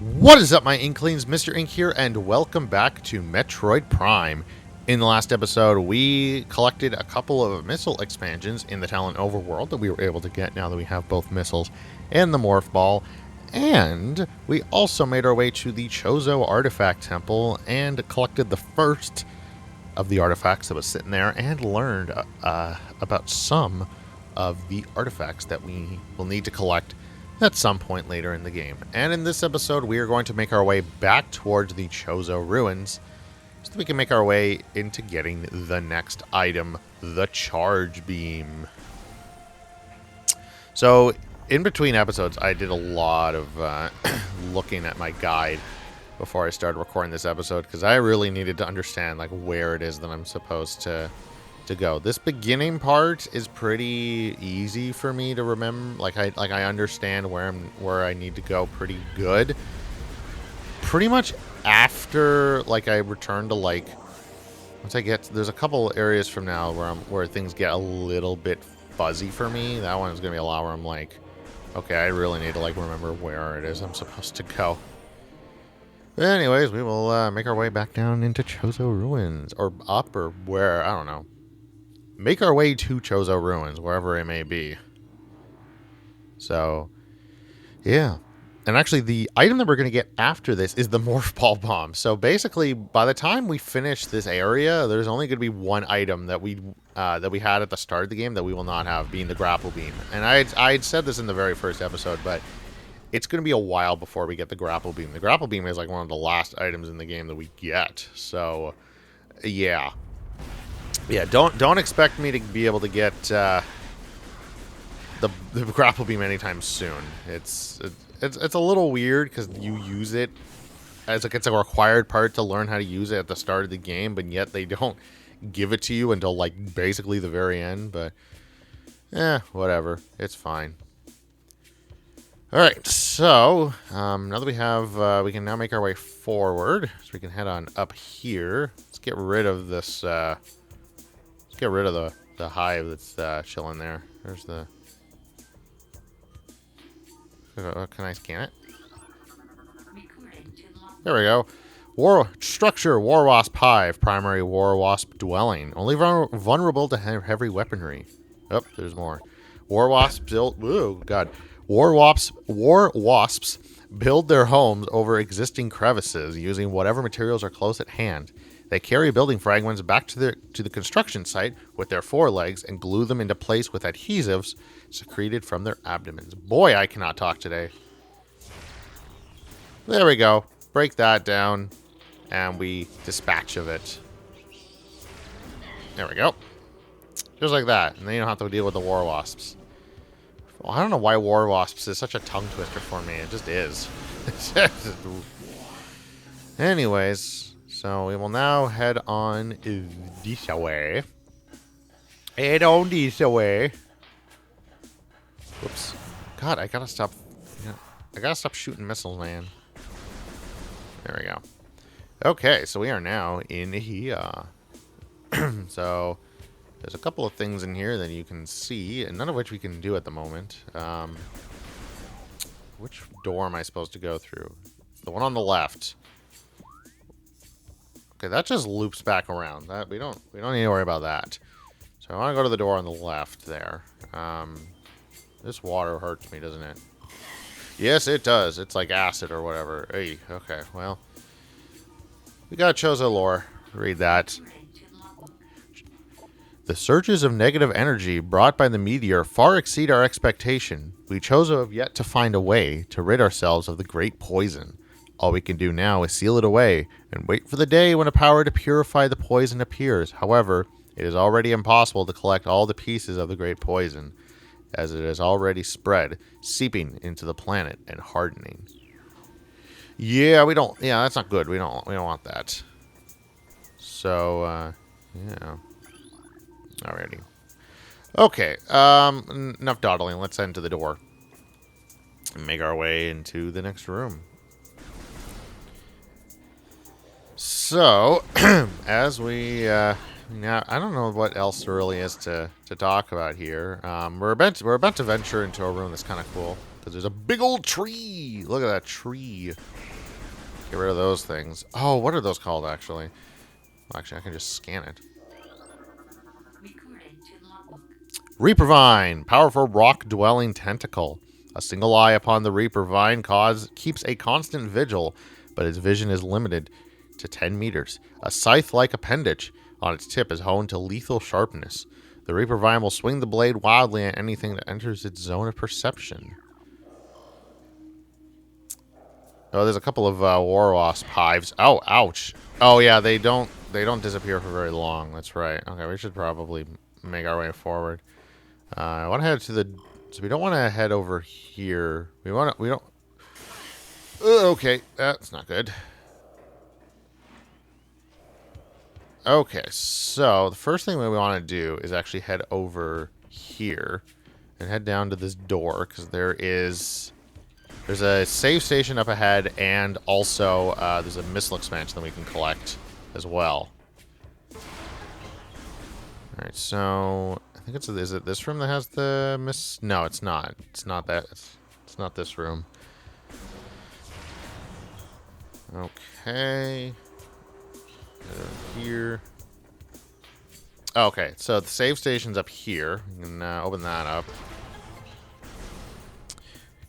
What is up, my Inklings? Mr. Ink here, and welcome back to Metroid Prime. In the last episode, we collected a couple of missile expansions in the Talon Overworld that we were able to get now that we have both missiles and the Morph Ball. And we also made our way to the Chozo Artifact Temple and collected the first of the artifacts that was sitting there and learned about some of the artifacts that we will need to collect at some point later in the game. And in this episode, we are going to make our way back towards the Chozo ruins so that we can make our way into getting the next item, the Charge Beam. So, in between episodes, I did a lot of looking at my guide before I started recording this episode because I really needed to understand like where it is that I'm supposed to go. This beginning part is pretty easy for me to remember. I understand where I need to go pretty good. Pretty much after I return to once I get there's a couple areas from now where things get a little bit fuzzy for me. That one is gonna be a lot where I'm like, okay, I really need to remember where it is I'm supposed to go. But anyways, we will make our way back down into Chozo ruins, or up, or where, I don't know. Make our way to Chozo ruins, wherever it may be. So, yeah. And actually, the item that we're going to get after this is the Morph Ball Bombs. So basically, by the time we finish this area, there's only going to be one item that we had at the start of the game that we will not have, being the Grapple Beam. And I had said this in the very first episode, but it's going to be a while before we get the Grapple Beam. The Grapple Beam is one of the last items in the game that we get. So, yeah. Yeah, don't expect me to be able to get the Grapple Beam anytime soon. It's a little weird because you use it as it's a required part to learn how to use it at the start of the game, but yet they don't give it to you until basically the very end. But whatever, it's fine. All right, so now that we have, we can now make our way forward, so we can head on up here. Let's get rid of this. Let's get rid of the hive that's chilling there. There's the. Can I scan it? There we go. War Wasp Hive, primary War Wasp dwelling. Only vulnerable to heavy weaponry. Oh, there's more. War Wasps built. Oh God. War wasps build their homes over existing crevices using whatever materials are close at hand. They carry building fragments back to the construction site with their forelegs and glue them into place with adhesives secreted from their abdomens. Boy, I cannot talk today. There we go. Break that down, and we dispatch of it. There we go. Just like that, and then you don't have to deal with the war wasps. Well, I don't know why war wasps is such a tongue twister for me. It just is. Anyways. So we will now head on this way. Head on this way. Whoops. God, I gotta stop. I gotta stop shooting missiles, man. There we go. Okay, so we are now in here. So there's a couple of things in here that you can see, and none of which we can do at the moment. Which door am I supposed to go through? The one on the left. Okay, that just loops back around. That we don't need to worry about that. So I want to go to the door on the left there. This water hurts me, doesn't it? Yes, it does. It's like acid or whatever. Hey, okay, well. We got Chozo lore. Read that. The surges of negative energy brought by the meteor far exceed our expectation. We Chozo have yet to find a way to rid ourselves of the great poison. All we can do now is seal it away and wait for the day when a power to purify the poison appears. However, it is already impossible to collect all the pieces of the great poison, as it has already spread, seeping into the planet and hardening. Yeah, that's not good. We don't want that. So, yeah. Alrighty. Okay, enough dawdling. Let's head into the door and make our way into the next room. So, as we, now, I don't know what else there really is to talk about here. We're about to venture into a room that's kind of cool. Because there's a big old tree. Look at that tree. Get rid of those things. Oh, what are those called, actually? Well, actually, I can just scan it. Reaper Vine. Powerful rock-dwelling tentacle. A single eye upon the Reaper Vine keeps a constant vigil, but its vision is limited to 10 meters. A scythe-like appendage on its tip is honed to lethal sharpness. The Reaper Vine will swing the blade wildly at anything that enters its zone of perception. Oh, there's a couple of war wasp hives. Oh, ouch. Oh, yeah, they don't disappear for very long. That's right. Okay, we should probably make our way forward. I want to head to the... So we don't want to head over here. We don't... Okay, that's not good. Okay, so the first thing we want to do is actually head over here and head down to this door, because there's a save station up ahead, and also there's a missile expansion that we can collect as well. Alright, so I think is it this room that has the No, it's not. It's not that. It's not this room. Okay. Here. Okay, so the save station's up here. We can open that up.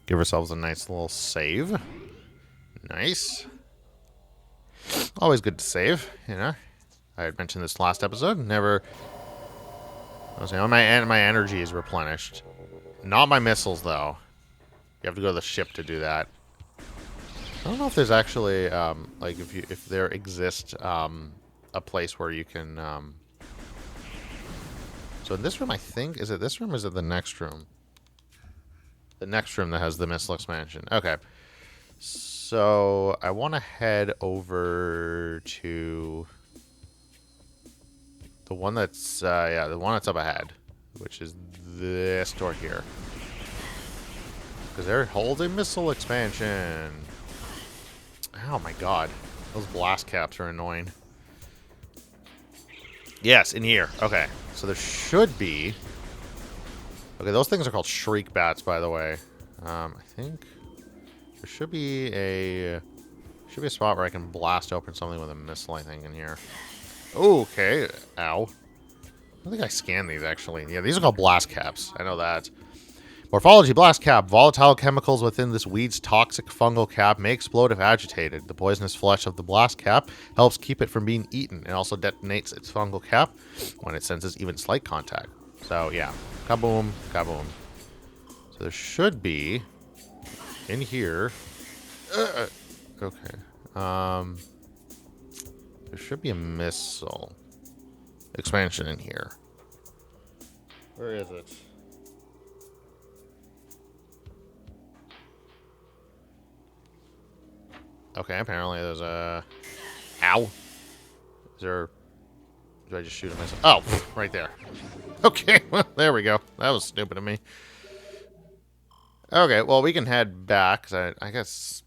Give ourselves a nice little save. Nice. Always good to save, you know. I had mentioned this last episode. Never. I was saying, my energy is replenished. Not my missiles, though. You have to go to the ship to do that. I don't know if there's actually, like, if there exists a place where you can. So in this room, I think, is it this room or is it the next room? The next room that has the missile expansion. Okay. So I want to head over to the one that's, yeah, the one that's up ahead, which is this door here. Because they're holding missile expansion. Oh my god. Those blast caps are annoying. Yes, in here. Okay. So there should be... Okay, those things are called shriek bats, by the way. I think there should be a spot where I can blast open something with a missile, I think, in here. Oh, okay. Ow. I think I scanned these, actually. Yeah, these are called blast caps. I know that. Morphology blast cap. Volatile chemicals within this weed's toxic fungal cap may explode if agitated. The poisonous flesh of the blast cap helps keep it from being eaten. It also detonates its fungal cap when it senses even slight contact. So, yeah. Kaboom. Kaboom. So there should be in here... okay. There should be a missile expansion in here. Where is it? Okay, apparently there's a... Ow. Is there... Do I just shoot at myself? Oh, right there. Okay, well, there we go. That was stupid of me. Okay, well, we can head back, because I guess...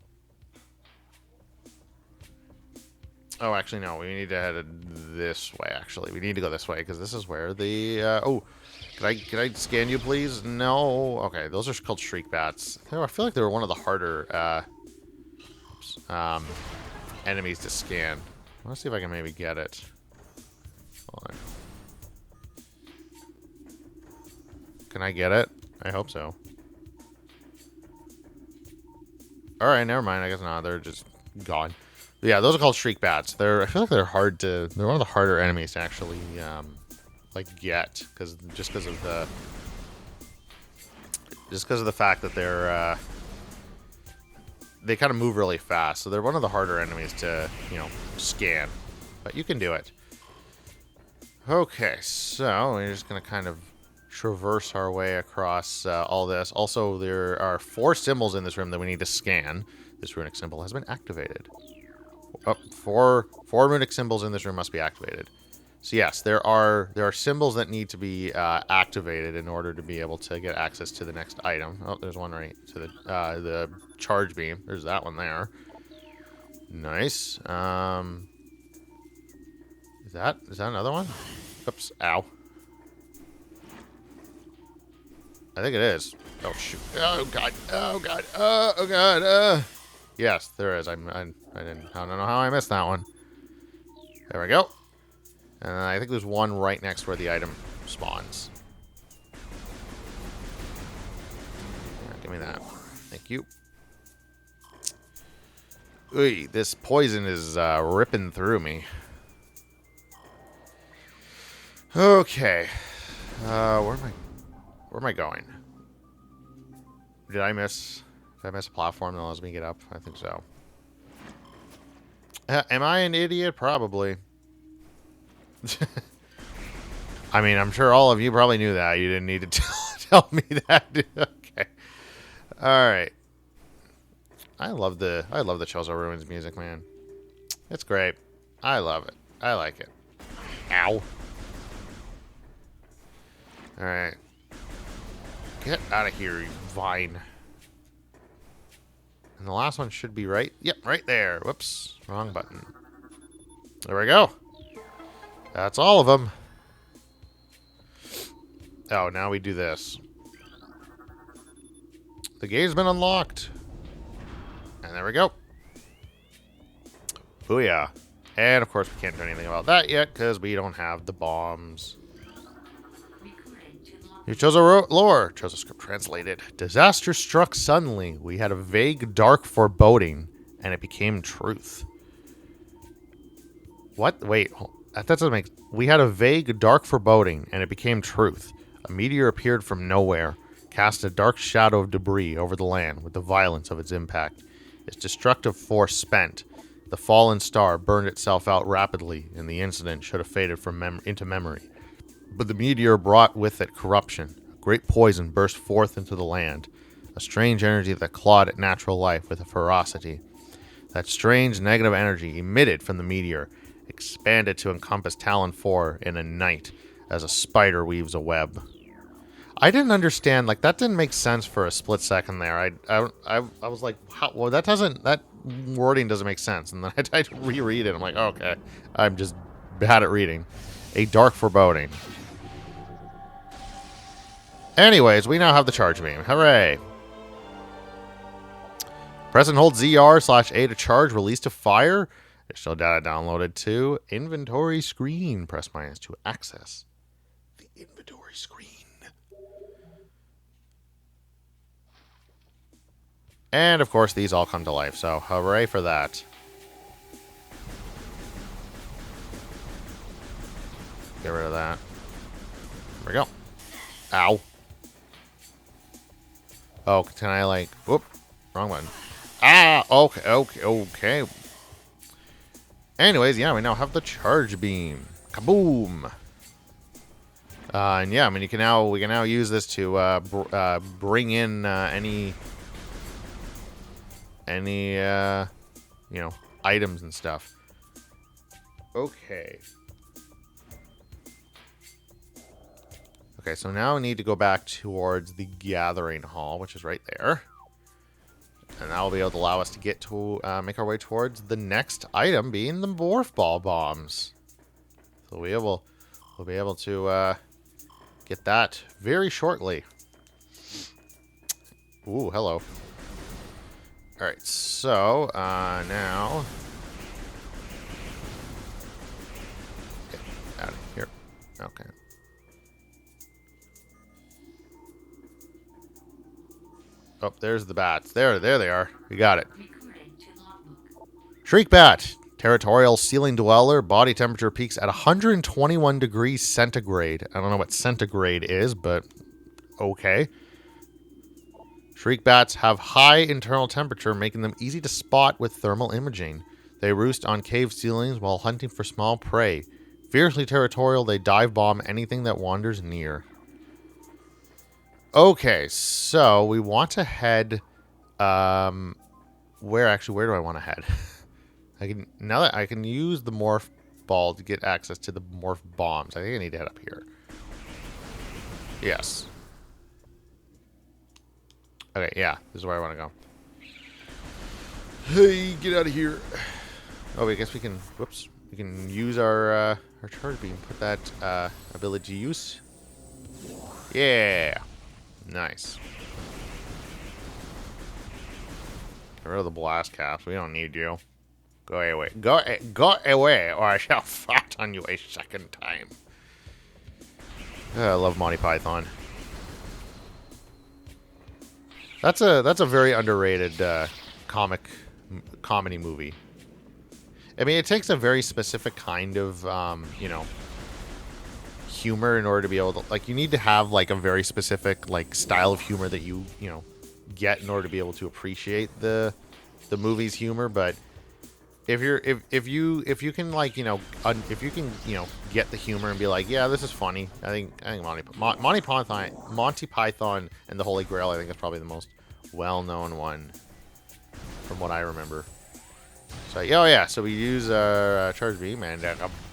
Oh, actually, no. We need to head this way, actually. We need to go this way, because this is where the... oh, could I scan you, please? No. Okay, those are called shriek bats. I feel like they were one of the harder enemies to scan. I want to see if I can maybe get it. Hold on. Can I get it? I hope so. Alright, never mind. I guess not. They're just gone. But yeah, those are called shriek bats. I feel like they're hard to... They're one of the harder enemies to actually, like, get. Just because of the fact that they're, they kind of move really fast. So they're one of the harder enemies to, you know, scan. But you can do it. Okay, so we're just going to kind of traverse our way across all this. Also, there are 4 symbols in this room that we need to scan. This runic symbol has been activated. Oh, four runic symbols in this room must be activated. So yes, there are symbols that need to be activated in order to be able to get access to the next item. Oh, there's one right to the charge beam. There's that one there. Nice. Is that another one? Oops. Ow. I think it is. Oh, shoot. Oh, God. Oh, God. Oh, God. Yes, there is. I don't know how I missed that one. There we go. And I think there's one right next where the item spawns. Yeah, give me that. Thank you. Ooh, this poison is ripping through me. Okay. Where am I going? Did I miss a platform that allows me to get up? I think so. Am I an idiot? Probably. I mean, I'm sure all of you probably knew that. You didn't need to tell me that. Okay. All right. I love the Chozo Ruins music, man. It's great. I love it. I like it. Ow. All right. Get out of here, you vine. And the last one should be right. Yep, right there. Whoops. Wrong button. There we go. That's all of them. Oh, now we do this. The gate's been unlocked. And there we go. Booyah. And, of course, we can't do anything about that yet because we don't have the bombs. You chose a lore. Chose a script translated. Disaster struck suddenly. We had a vague, dark foreboding, and it became truth. What? Wait. That doesn't make... We had a vague, dark foreboding, and it became truth. A meteor appeared from nowhere, cast a dark shadow of debris over the land with the violence of its impact. Its destructive force spent. The fallen star burned itself out rapidly, and the incident should have faded from into memory. But the meteor brought with it corruption. A great poison burst forth into the land. A strange energy that clawed at natural life with a ferocity. That strange negative energy emitted from the meteor expanded to encompass Talon 4 in a night as a spider weaves a web. I didn't understand, like, that didn't make sense for a split second there. I was like, how, well, that wording doesn't make sense. And then I tried to reread it. I'm like, okay, I'm just bad at reading. A dark foreboding. Anyways, we now have the charge beam. Hooray. Press and hold ZR/A to charge, release to fire. Additional data downloaded to inventory screen. Press minus to access the inventory screen. And, of course, these all come to life, so hooray for that. Get rid of that. There we go. Ow. Oh, can I, like... Whoop. Wrong button. Ah! Okay. Anyways, yeah, we now have the charge beam. Kaboom! And yeah, I mean, we can now use this to bring in any you know, items and stuff. Okay. Okay, so now we need to go back towards the gathering hall, which is right there. And that will be able to allow us to get to make our way towards the next item, being the Morph Ball Bombs. So we'll be able to get that very shortly. Ooh, hello. All right, so now get out of here. Okay. Oh, there's the bats. There they are. We got it. Shriek Bat. Territorial ceiling dweller. Body temperature peaks at 121 degrees centigrade. I don't know what centigrade is, but okay. Shriek Bats have high internal temperature, making them easy to spot with thermal imaging. They roost on cave ceilings while hunting for small prey. Fiercely territorial, they dive bomb anything that wanders near. Okay, so we want to head, where do I want to head? Now that I can use the morph ball to get access to the morph bombs. I think I need to head up here. Yes. Okay, yeah, this is where I want to go. Hey, get out of here. Oh, I guess we can, whoops, we can use our charge beam, put that ability to use. Yeah. Nice. Get rid of the blast caps. We don't need you. Go away. Go away, or I shall fart on you a second time. I love Monty Python. That's a very underrated comedy movie. I mean, it takes a very specific kind of you know, humor in order to be able to, like, you need to have like a very specific like style of humor that you know, get in order to be able to appreciate the movie's humor. But if you can, like, you know, if you can, you know, get the humor and be like, yeah, this is funny. I think Monty Python and the Holy Grail, I think, is probably the most well-known one from what I remember. So, oh yeah, so we use charge beam and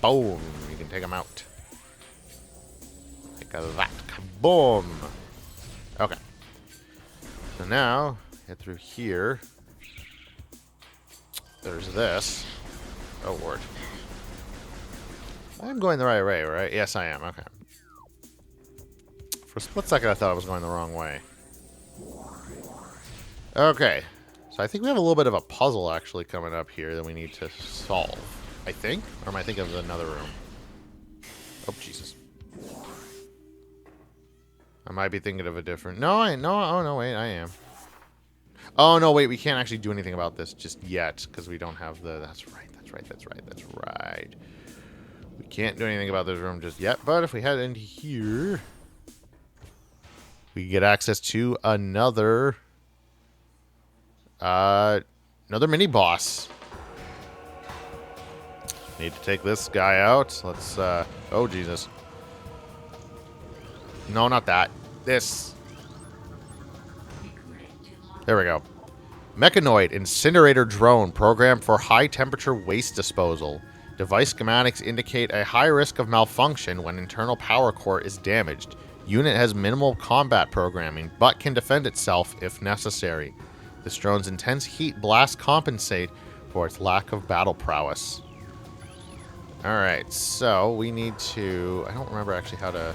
boom, you can take them out. Like that, boom. Okay. So now get through here. There's this. Oh lord. I'm going the right way, right? Yes, I am. Okay. For a split second, I thought I was going the wrong way. Okay. So I think we have a little bit of a puzzle actually coming up here that we need to solve. I think? Or am I thinking of another room? Oh, Jesus. I might be thinking of a different... No, oh no, wait, I am. Oh, no, wait, we can't actually do anything about this just yet, because we don't have the... That's right. We can't do anything about this room just yet, but if we head into here, we get access to another mini-boss. Need to take this guy out. Let's, oh, Jesus. No, not that. This. There we go. Mechanoid incinerator drone programmed for high-temperature waste disposal. Device schematics indicate a high risk of malfunction when internal power core is damaged. Unit has minimal combat programming, but can defend itself if necessary. This drone's intense heat blast compensate for its lack of battle prowess. Alright, so we need to... I don't remember actually how to...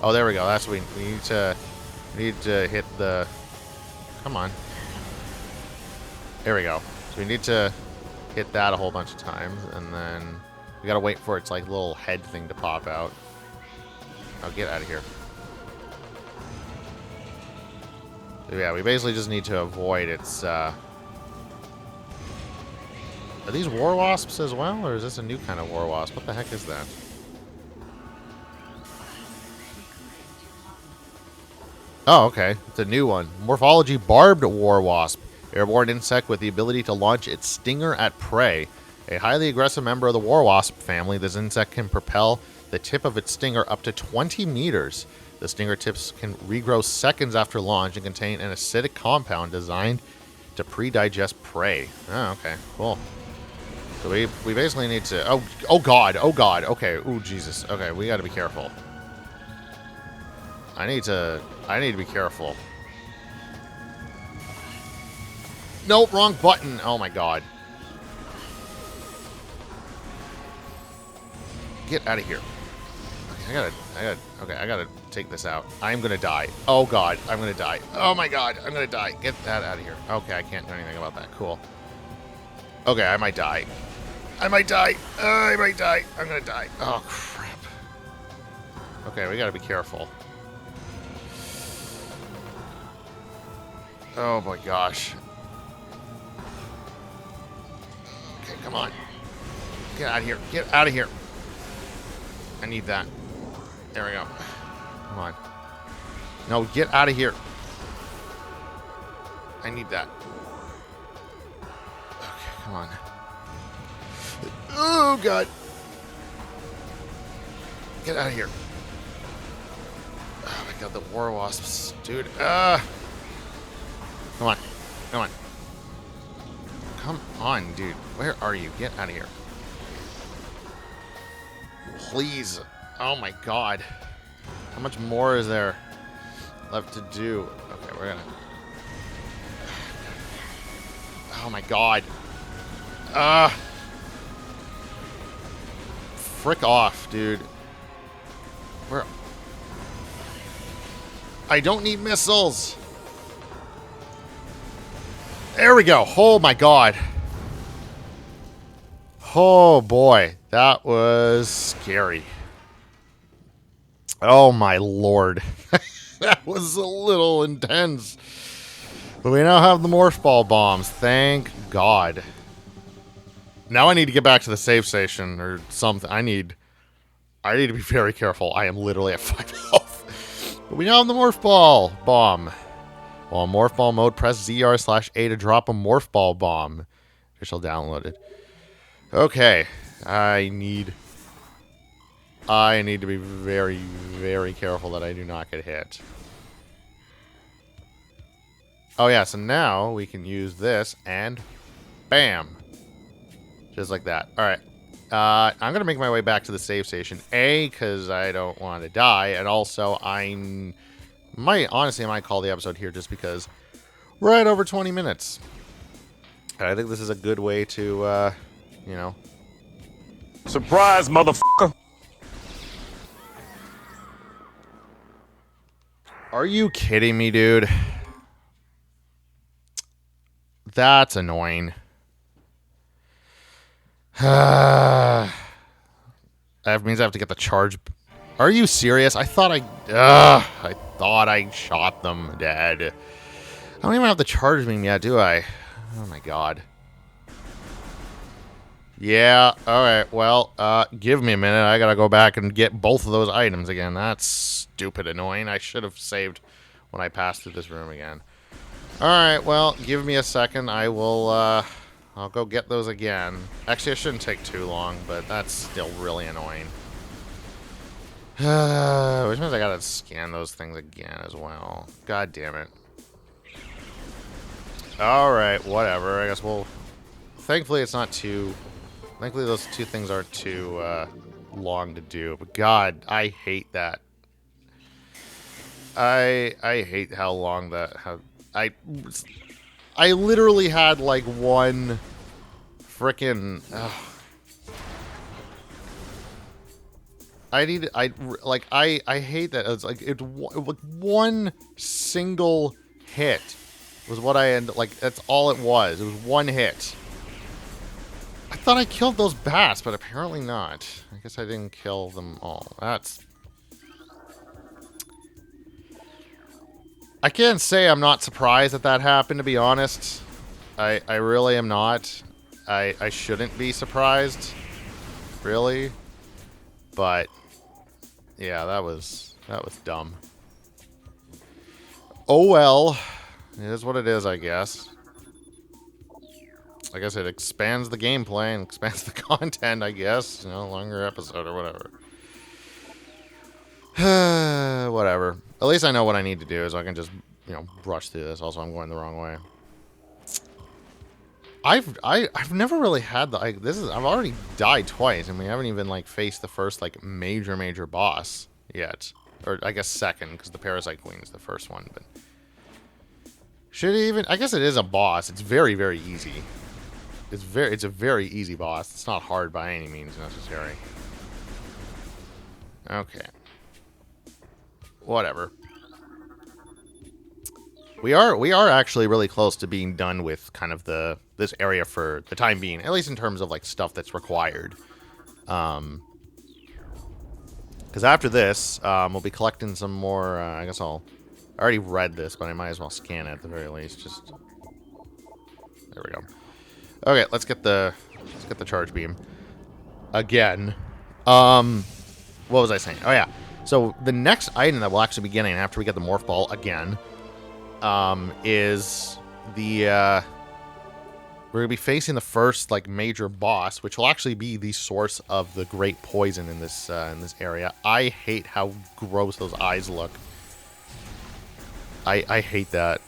Oh, there we go. That's what we need to... We need to hit the... Come on. There we go. So we need to hit that a whole bunch of times, and then we gotta wait for its like little head thing to pop out. Oh, get out of here. So yeah, we basically just need to avoid its Are these war wasps as well, or is this a new kind of war wasp? What the heck is that? Oh, okay. It's a new one. Morphology barbed war wasp. Airborne insect with the ability to launch its stinger at prey. A highly aggressive member of the war wasp family, this insect can propel the tip of its stinger up to 20 meters. The stinger tips can regrow seconds after launch and contain an acidic compound designed to pre-digest prey. Oh, okay. Cool. So we basically need to... Oh, God. Oh, God. Okay. Ooh, Jesus. Okay, we gotta be careful. I need to be careful. Nope, wrong button. Oh my god. Get out of here. Okay, I gotta take this out. I'm gonna die. Oh god, I'm gonna die. Oh my god, I'm gonna die. Get that out of here. Okay, I can't do anything about that. Cool. Okay, I might die. I might die. I'm gonna die. Oh crap. Okay, we gotta be careful. Oh my gosh. Okay, come on. Get out of here. Get out of here. I need that. There we go. Come on. No, get out of here. I need that. Okay, come on. Oh, God. Get out of here. Oh, my God, the war wasps. Dude. Come on. Come on. Come on, dude. Where are you? Get out of here. Please. Oh my god. How much more is there left to do? Okay, we're gonna... Oh my god. Frick off, dude. Where... I don't need missiles. There we go. Oh my god. Oh boy. That was scary. Oh my lord. That was a little intense. But we now have the Morph Ball Bombs. Thank God. Now I need to get back to the save station or something. I need to be very careful. I am literally at 5 health. But we now have the Morph Ball Bomb. While in Morph Ball mode, press ZR/A to drop a Morph Ball Bomb. Official downloaded. Okay. I need to be very, very careful that I do not get hit. Oh yeah, so now we can use this and bam. Just like that. Alright. I'm going to make my way back to the save station. A, because I don't want to die. And also, honestly, I might call the episode here just because we're at over 20 minutes. And I think this is a good way to, you know. Surprise, motherfucker! Are you kidding me, dude? That's annoying. That means I have to get the charge. Are you serious? I thought I shot them dead. I don't even have the charge beam yet, do I? Oh my god. Yeah, alright, well, give me a minute. I gotta go back and get both of those items again. That's stupid annoying. I should have saved when I passed through this room again. Alright, well, give me a second. I will, I'll go get those again. Actually, it shouldn't take too long, but that's still really annoying. Which means I gotta scan those things again as well. God damn it. Alright, whatever. I guess we'll... Thankfully, it's not too... Thankfully, those two things aren't too long to do. But God, I hate that. I hate how long that... I literally had like one frickin' I hate that. It's like one single hit was what I ended, like, that's all it was. It was one hit. I thought I killed those bats, but apparently not. I guess I didn't kill them all. That's... I can't say I'm not surprised that that happened, to be honest. I really am not. I shouldn't be surprised. Really. But, yeah, that was dumb. Oh well. It is what it is, I guess. I guess it expands the gameplay and expands the content, I guess. You know, longer episode or whatever. Whatever. At least I know what I need to do, so I can just, you know, brush through this. Also, I'm going the wrong way. I've never really had the, like, I've already died twice, and we haven't even, like, faced the first, like, major boss yet. Or, I guess second, because the Parasite Queen is the first one, but... Should it even... I guess it is a boss. It's very, very easy. It's a very easy boss. It's not hard by any means necessary. Okay. Whatever. We are actually really close to being done with kind of this area for the time being, at least in terms of like stuff that's required. Because after this, we'll be collecting some more. I guess I already read this, but I might as well scan it at the very least. Just there we go. Okay, let's get the charge beam again. What was I saying? Oh yeah. So the next item that we'll actually be getting after we get the Morph Ball again, is the, we're gonna be facing the first, like, major boss, which will actually be the source of the great poison in this area. I hate how gross those eyes look. I hate that.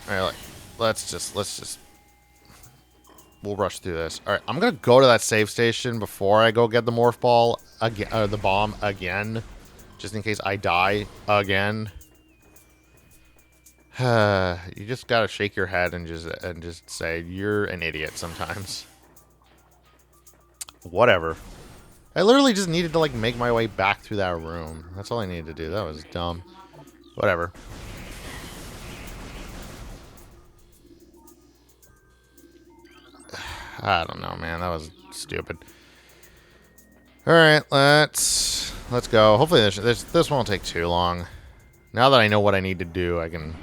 Alright, let's just... We'll rush through this. Alright, I'm gonna go to that save station before I go get the Morph Ball again, or the bomb again. Just in case I die again. You just gotta shake your head and just say, you're an idiot sometimes. Whatever. I literally just needed to, like, make my way back through that room. That's all I needed to do. That was dumb. Whatever. I don't know, man. That was stupid. All right, let's go. Hopefully this won't take too long. Now that I know what I need to do, I can.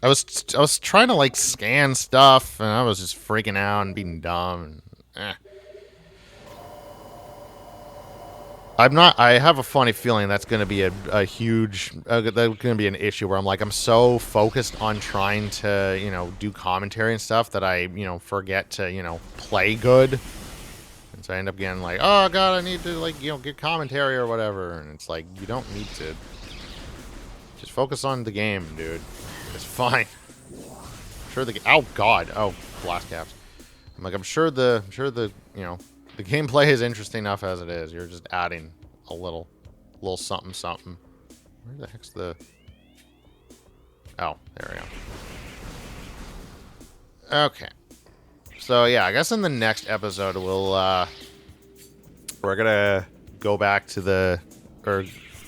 I was trying to like scan stuff, and I was just freaking out and being dumb. And, I'm not. I have a funny feeling that's going to be a huge. That's going to be an issue where I'm so focused on trying to do commentary and stuff that I forget to play good. And so I end up getting like, oh god, I need to like get commentary or whatever, and it's like you don't need to. Just focus on the game, dude. It's fine. I'm sure the oh god, oh blast caps. I'm sure the the gameplay is interesting enough as it is. You're just adding a little something something. Where the heck's the? Oh, there we go. Okay. So yeah, I guess in the next episode we're gonna go back to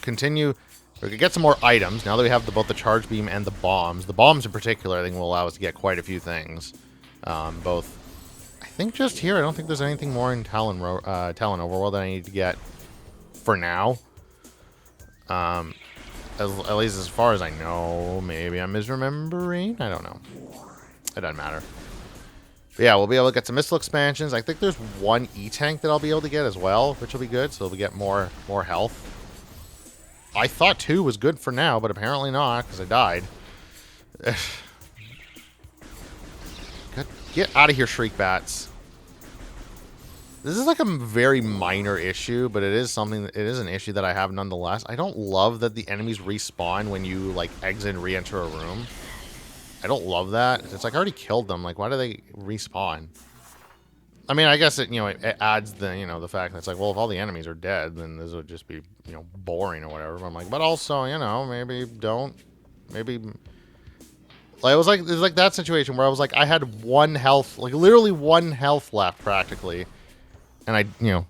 continue. We're gonna get some more items now that we have both the charge beam and the bombs. The bombs in particular, I think, will allow us to get quite a few things. Both, I think, just here. I don't think there's anything more in Talon Overworld that I need to get for now. At least as far as I know. Maybe I'm misremembering. I don't know. It doesn't matter. But yeah, we'll be able to get some missile expansions. I think there's one E-tank that I'll be able to get as well, which will be good. So we'll get more health. I thought 2 was good for now, but apparently not, because I died. Get out of here, Shriek Bats. This is like a very minor issue, but it is an issue that I have nonetheless. I don't love that the enemies respawn when you like exit and re-enter a room. I don't love that. It's like I already killed them. Like, why do they respawn? I mean, I guess it it adds the the fact that it's like, well, if all the enemies are dead, then this would just be boring or whatever. But I'm like, but also maybe don't, maybe. Like, it was like that situation where I was like, I had 1 health, like literally 1 health left practically, and I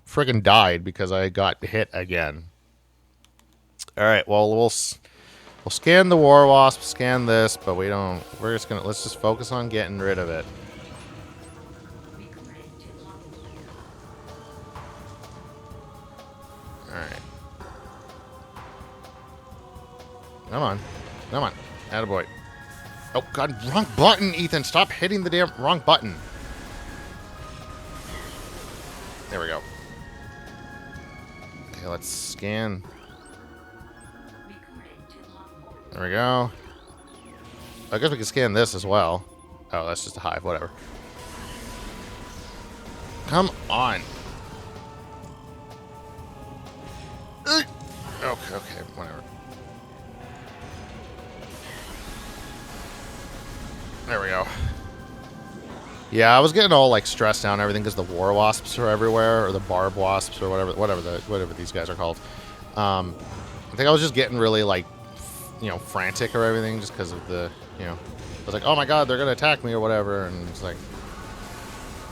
freaking died because I got hit again. All right, well we'll scan the War Wasp, scan this, but let's just focus on getting rid of it. Alright. Come on. Come on. Attaboy. Oh god, wrong button, Ethan! Stop hitting the damn wrong button. There we go. Okay, let's scan. There we go. I guess we can scan this as well. Oh, that's just a hive. Whatever. Come on. Okay, whatever. There we go. Yeah, I was getting all like stressed out and everything because the war wasps are everywhere, or the barb wasps, or whatever these guys are called. I think I was just getting really like frantic or everything just because of the I was like, oh my god, they're gonna attack me or whatever, and it's like,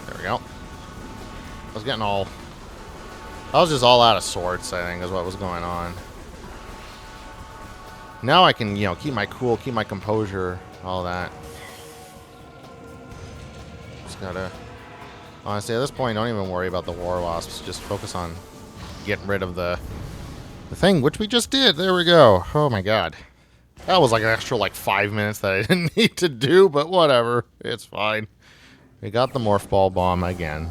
there we go. I was just all out of sorts, I think, is what was going on. Now I can keep my cool, keep my composure, all that. Just gotta, honestly, at this point, don't even worry about the war wasps. Just focus on getting rid of the thing, which we just did. There we go. Oh my god. That was like an extra like 5 minutes that I didn't need to do, but whatever. It's fine. We got the Morph Ball Bomb again.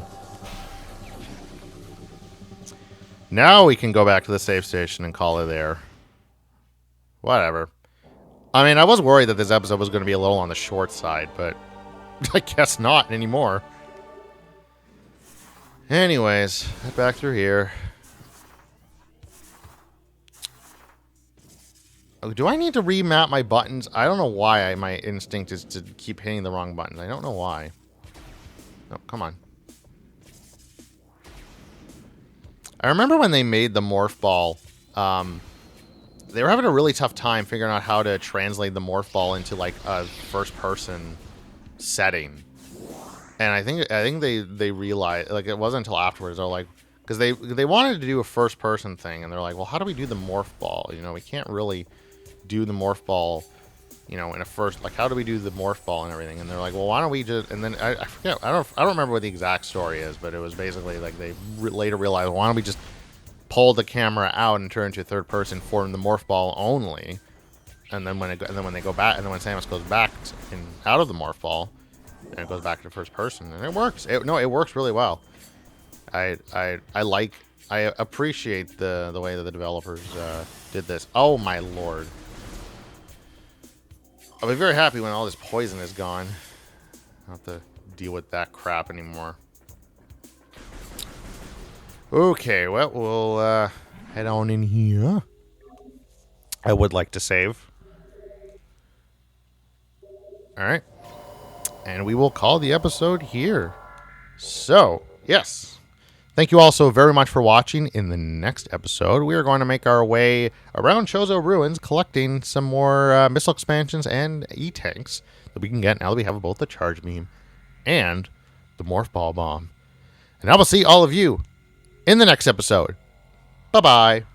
Now we can go back to the save station and call it there. Whatever. I mean, I was worried that this episode was going to be a little on the short side, but I guess not anymore. Anyways, head back through here. Oh, do I need to remap my buttons? I don't know why my instinct is to keep hitting the wrong buttons. I don't know why. No, come on. I remember when they made the Morph Ball, they were having a really tough time figuring out how to translate the Morph Ball into like a first-person setting. And I think they realized, like, it wasn't until afterwards they're like, because they wanted to do a first person thing, and they're like, well, how do we do the morph ball? You know, we can't really do the morph ball, you know, in a first, like, how do we do the morph ball and everything? And they're like, well, why don't we just, and then I forget, I don't remember what the exact story is, but it was basically like they later realized, why don't we just pull the camera out and turn to third person for the morph ball only, and then when they go back, and then when Samus goes back out of the morph ball, and it goes back to first person, and it works. It works really well. I appreciate the way that the developers did this. Oh my lord. I'll be very happy when all this poison is gone. I don't have to deal with that crap anymore. Okay, well, we'll head on in here. I would like to save. Alright. And we will call the episode here. So, yes. Thank you all so very much for watching. In the next episode, we are going to make our way around Chozo Ruins, collecting some more missile expansions and E-tanks that we can get now that we have both the charge beam and the Morph Ball Bomb. And I will see all of you in the next episode. Bye-bye.